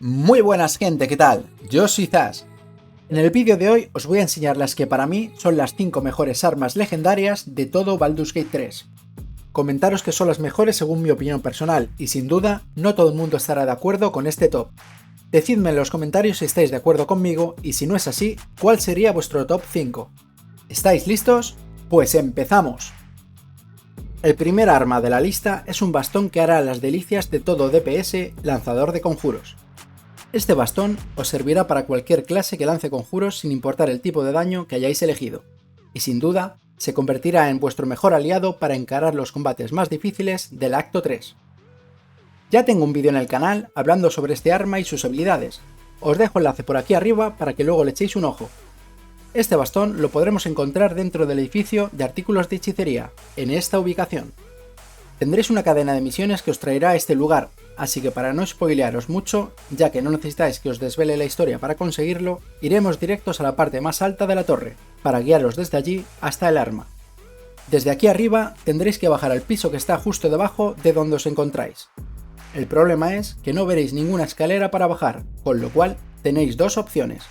Muy buenas gente, ¿qué tal? Yo soy Zas. En el vídeo de hoy os voy a enseñar las que para mí son las 5 mejores armas legendarias de todo Baldur's Gate 3. Comentaros que son las mejores según mi opinión personal y sin duda no todo el mundo estará de acuerdo con este top. Decidme en los comentarios si estáis de acuerdo conmigo y si no es así, ¿cuál sería vuestro top 5? ¿Estáis listos? Pues empezamos. El primer arma de la lista es un bastón que hará las delicias de todo DPS lanzador de conjuros. Este bastón os servirá para cualquier clase que lance conjuros sin importar el tipo de daño que hayáis elegido, y sin duda se convertirá en vuestro mejor aliado para encarar los combates más difíciles del acto 3. Ya tengo un vídeo en el canal hablando sobre este arma y sus habilidades, os dejo enlace por aquí arriba para que luego le echéis un ojo. Este bastón lo podremos encontrar dentro del edificio de artículos de hechicería, en esta ubicación. Tendréis una cadena de misiones que os traerá a este lugar, así que para no spoilearos mucho, ya que no necesitáis que os desvele la historia para conseguirlo, iremos directos a la parte más alta de la torre, para guiaros desde allí hasta el arma. Desde aquí arriba tendréis que bajar al piso que está justo debajo de donde os encontráis. El problema es que no veréis ninguna escalera para bajar, con lo cual tenéis dos opciones.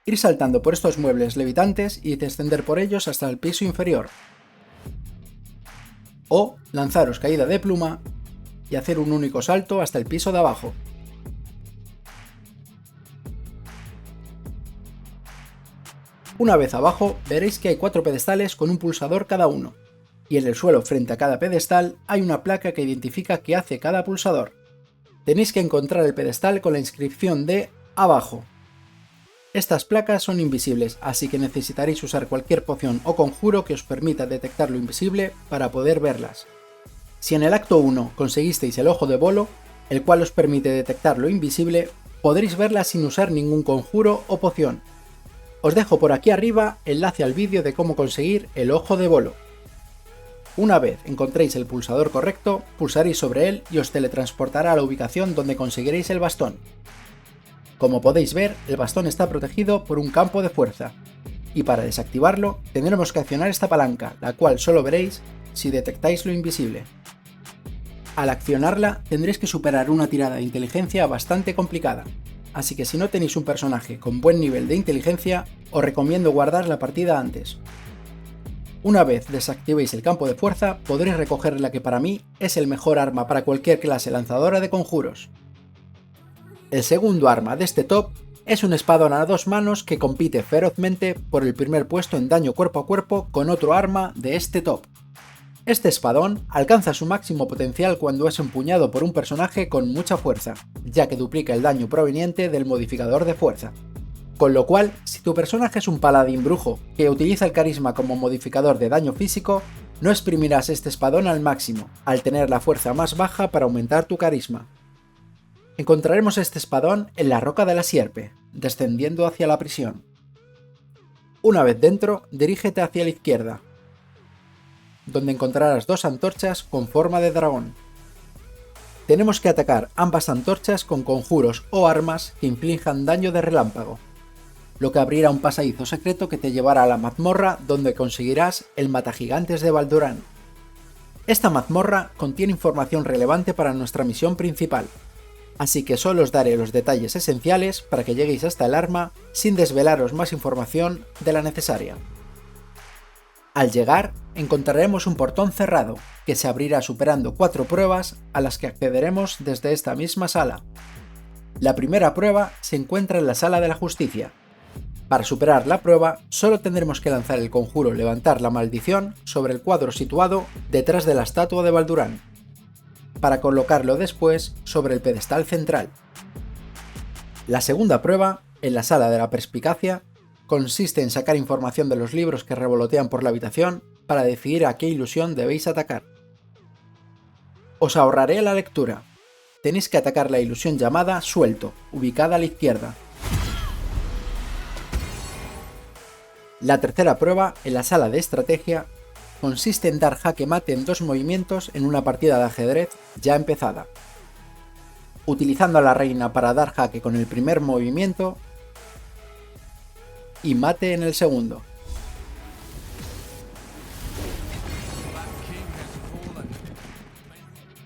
Ir saltando por estos muebles levitantes y descender por ellos hasta el piso inferior. O lanzaros caída de pluma y hacer un único salto hasta el piso de abajo. Una vez abajo veréis que hay 4 pedestales con un pulsador cada uno, y en el suelo frente a cada pedestal hay una placa que identifica qué hace cada pulsador. Tenéis que encontrar el pedestal con la inscripción de abajo. Estas placas son invisibles, así que necesitaréis usar cualquier poción o conjuro que os permita detectar lo invisible para poder verlas. Si en el acto 1 conseguisteis el ojo de bolo, el cual os permite detectar lo invisible, podréis verlas sin usar ningún conjuro o poción. Os dejo por aquí arriba enlace al vídeo de cómo conseguir el ojo de bolo. Una vez encontréis el pulsador correcto, pulsaréis sobre él y os teletransportará a la ubicación donde conseguiréis el bastón. Como podéis ver, el bastón está protegido por un campo de fuerza, y para desactivarlo tendremos que accionar esta palanca, la cual solo veréis si detectáis lo invisible. Al accionarla tendréis que superar una tirada de inteligencia bastante complicada, así que si no tenéis un personaje con buen nivel de inteligencia, os recomiendo guardar la partida antes. Una vez desactivéis el campo de fuerza, podréis recoger la que para mí es el mejor arma para cualquier clase lanzadora de conjuros. El segundo arma de este top es un espadón a 2 manos que compite ferozmente por el primer puesto en daño cuerpo a cuerpo con otro arma de este top. Este espadón alcanza su máximo potencial cuando es empuñado por un personaje con mucha fuerza, ya que duplica el daño proveniente del modificador de fuerza. Con lo cual, si tu personaje es un paladín brujo que utiliza el carisma como modificador de daño físico, no exprimirás este espadón al máximo, al tener la fuerza más baja para aumentar tu carisma. Encontraremos este espadón en la Roca de la Sierpe, descendiendo hacia la prisión. Una vez dentro, dirígete hacia la izquierda, donde encontrarás 2 antorchas con forma de dragón. Tenemos que atacar ambas antorchas con conjuros o armas que inflijan daño de relámpago, lo que abrirá un pasadizo secreto que te llevará a la mazmorra donde conseguirás el Matagigantes de Baldurán. Esta mazmorra contiene información relevante para nuestra misión principal, así que solo os daré los detalles esenciales para que lleguéis hasta el arma sin desvelaros más información de la necesaria. Al llegar, encontraremos un portón cerrado, que se abrirá superando 4 pruebas a las que accederemos desde esta misma sala. La primera prueba se encuentra en la Sala de la Justicia. Para superar la prueba, solo tendremos que lanzar el conjuro Levantar la Maldición sobre el cuadro situado detrás de la estatua de Baldurán, para colocarlo después sobre el pedestal central. La segunda prueba, en la Sala de la Perspicacia, consiste en sacar información de los libros que revolotean por la habitación para decidir a qué ilusión debéis atacar. Os ahorraré la lectura. Tenéis que atacar la ilusión llamada Suelto, ubicada a la izquierda. La tercera prueba, en la Sala de Estrategia, consiste en dar jaque mate en 2 movimientos en una partida de ajedrez ya empezada. Utilizando a la reina para dar jaque con el primer movimiento y mate en el segundo.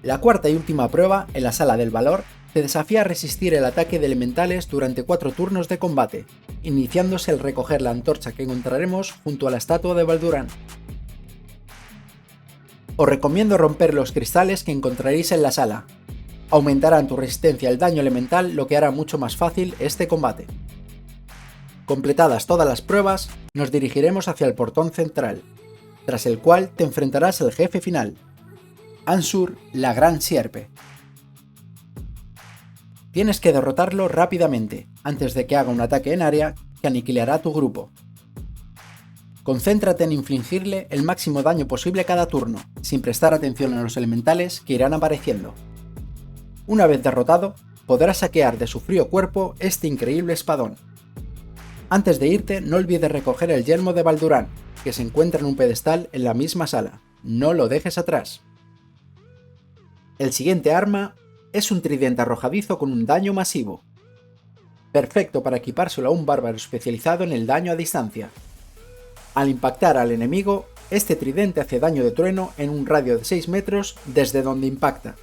La cuarta y última prueba, en la Sala del Valor, te desafía a resistir el ataque de elementales durante 4 turnos de combate, iniciándose al recoger la antorcha que encontraremos junto a la estatua de Baldurán. Os recomiendo romper los cristales que encontraréis en la sala. Aumentarán tu resistencia al daño elemental, lo que hará mucho más fácil este combate. Completadas todas las pruebas, nos dirigiremos hacia el portón central, tras el cual te enfrentarás al jefe final, Ansur, la Gran Sierpe. Tienes que derrotarlo rápidamente, antes de que haga un ataque en área que aniquilará a tu grupo. Concéntrate en infligirle el máximo daño posible cada turno, sin prestar atención a los elementales que irán apareciendo. Una vez derrotado, podrás saquear de su frío cuerpo este increíble espadón. Antes de irte, no olvides recoger el yelmo de Baldurán, que se encuentra en un pedestal en la misma sala. No lo dejes atrás. El siguiente arma es un tridente arrojadizo con un daño masivo. Perfecto para equipárselo a un bárbaro especializado en el daño a distancia. Al impactar al enemigo, este tridente hace daño de trueno en un radio de 6 metros desde donde impacta.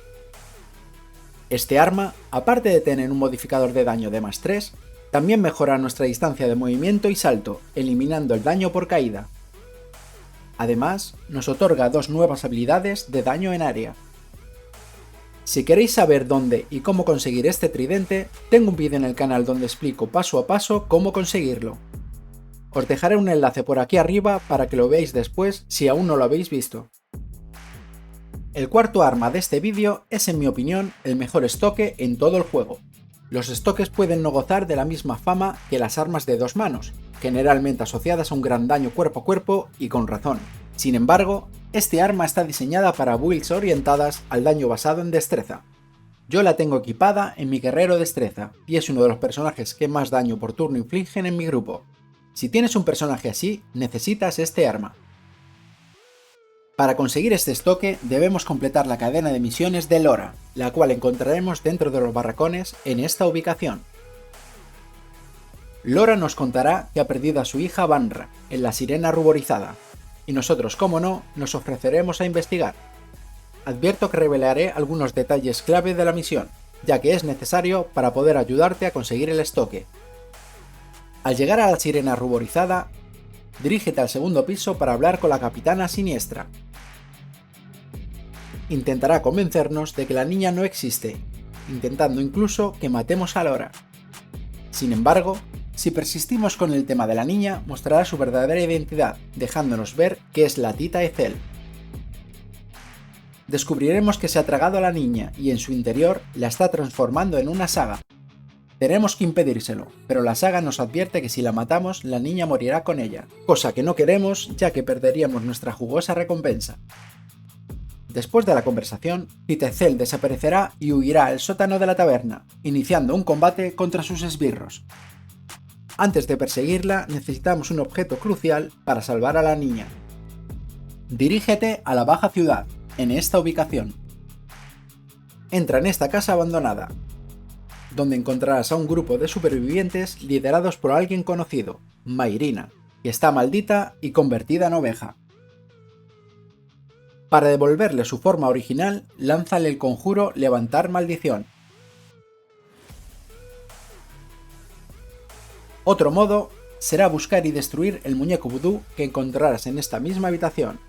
Este arma, aparte de tener un modificador de daño de +3, también mejora nuestra distancia de movimiento y salto, eliminando el daño por caída. Además, nos otorga 2 nuevas habilidades de daño en área. Si queréis saber dónde y cómo conseguir este tridente, tengo un vídeo en el canal donde explico paso a paso cómo conseguirlo. Os dejaré un enlace por aquí arriba para que lo veáis después si aún no lo habéis visto. El cuarto arma de este vídeo es, en mi opinión, el mejor estoque en todo el juego. Los estoques pueden no gozar de la misma fama que las armas de 2 manos, generalmente asociadas a un gran daño cuerpo a cuerpo y con razón. Sin embargo, este arma está diseñada para builds orientadas al daño basado en destreza. Yo la tengo equipada en mi guerrero destreza y es uno de los personajes que más daño por turno infligen en mi grupo. Si tienes un personaje así, necesitas este arma. Para conseguir este estoque debemos completar la cadena de misiones de Lora, la cual encontraremos dentro de los barracones en esta ubicación. Lora nos contará que ha perdido a su hija Vanra, en la sirena ruborizada, y nosotros, como no, nos ofreceremos a investigar. Advierto que revelaré algunos detalles clave de la misión, ya que es necesario para poder ayudarte a conseguir el estoque. Al llegar a la sirena ruborizada, dirígete al segundo piso para hablar con la capitana Siniestra. Intentará convencernos de que la niña no existe, intentando incluso que matemos a Lora. Sin embargo, si persistimos con el tema de la niña, mostrará su verdadera identidad, dejándonos ver que es la Tita Ethel. Descubriremos que se ha tragado a la niña y en su interior la está transformando en una saga. Tenemos que impedírselo, pero la saga nos advierte que si la matamos, la niña morirá con ella, cosa que no queremos ya que perderíamos nuestra jugosa recompensa. Después de la conversación, Tita Ethel desaparecerá y huirá al sótano de la taberna, iniciando un combate contra sus esbirros. Antes de perseguirla, necesitamos un objeto crucial para salvar a la niña. Dirígete a la Baja Ciudad, en esta ubicación. Entra en esta casa abandonada, donde encontrarás a un grupo de supervivientes liderados por alguien conocido, Mayrina, que está maldita y convertida en oveja. Para devolverle su forma original, lánzale el conjuro Levantar Maldición. Otro modo será buscar y destruir el muñeco vudú que encontrarás en esta misma habitación.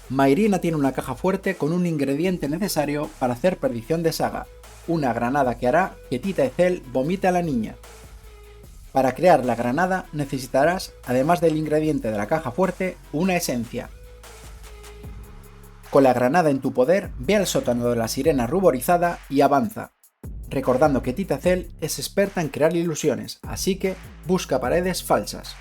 Mayrina tiene una caja fuerte con un ingrediente necesario para hacer perdición de saga, una granada que hará que Tita Ethel vomite a la niña. Para crear la granada necesitarás, además del ingrediente de la caja fuerte, una esencia. Con la granada en tu poder, ve al sótano de la sirena ruborizada y avanza, recordando que Tita Ethel es experta en crear ilusiones, así que busca paredes falsas.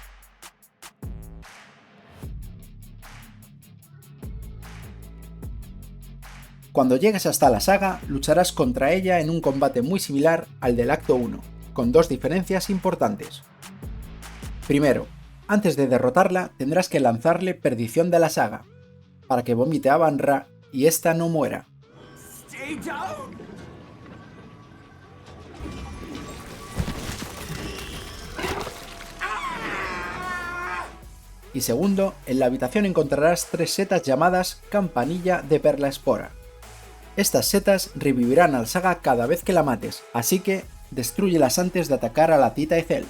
Cuando llegues hasta la saga, lucharás contra ella en un combate muy similar al del acto 1, con 2 diferencias importantes. Primero, antes de derrotarla tendrás que lanzarle Perdición de la Saga, para que vomite a Vanra y ésta no muera. Y segundo, en la habitación encontrarás 3 setas llamadas Campanilla de Perla Espora. Estas setas revivirán al Saga cada vez que la mates, así que destrúyelas antes de atacar a la Tita Ethel.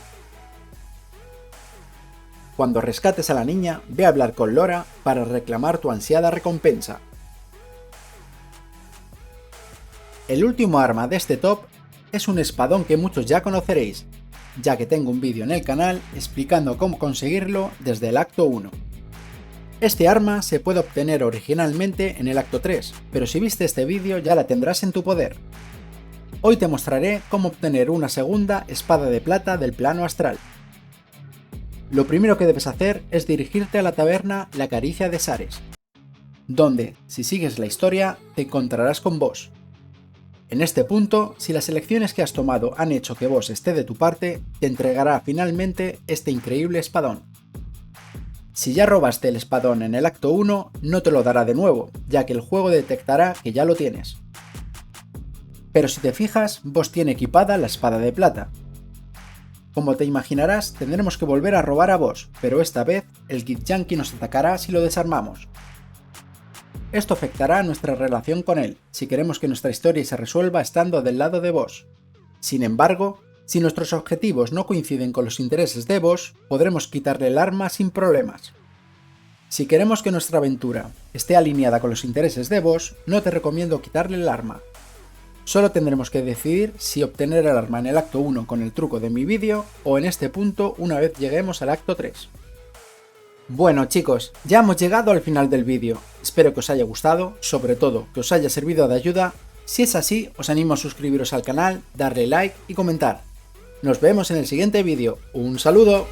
Cuando rescates a la niña, ve a hablar con Lora para reclamar tu ansiada recompensa. El último arma de este top es un espadón que muchos ya conoceréis, ya que tengo un vídeo en el canal explicando cómo conseguirlo desde el acto 1. Este arma se puede obtener originalmente en el acto 3, pero si viste este vídeo ya la tendrás en tu poder. Hoy te mostraré cómo obtener una segunda espada de plata del plano astral. Lo primero que debes hacer es dirigirte a la taberna La Caricia de Sares, donde, si sigues la historia, te encontrarás con Boss. En este punto, si las elecciones que has tomado han hecho que Boss esté de tu parte, te entregará finalmente este increíble espadón. Si ya robaste el espadón en el acto 1, no te lo dará de nuevo, ya que el juego detectará que ya lo tienes. Pero si te fijas, Boss tiene equipada la espada de plata. Como te imaginarás, tendremos que volver a robar a Boss, pero esta vez el Githyanki nos atacará si lo desarmamos. Esto afectará a nuestra relación con él, si queremos que nuestra historia se resuelva estando del lado de Boss. Sin embargo, si nuestros objetivos no coinciden con los intereses de Boss, podremos quitarle el arma sin problemas. Si queremos que nuestra aventura esté alineada con los intereses de Boss, no te recomiendo quitarle el arma. Solo tendremos que decidir si obtener el arma en el acto 1 con el truco de mi vídeo o en este punto una vez lleguemos al acto 3. Bueno chicos, ya hemos llegado al final del vídeo, espero que os haya gustado, sobre todo que os haya servido de ayuda. Si es así, os animo a suscribiros al canal, darle like y comentar. Nos vemos en el siguiente vídeo, ¡un saludo!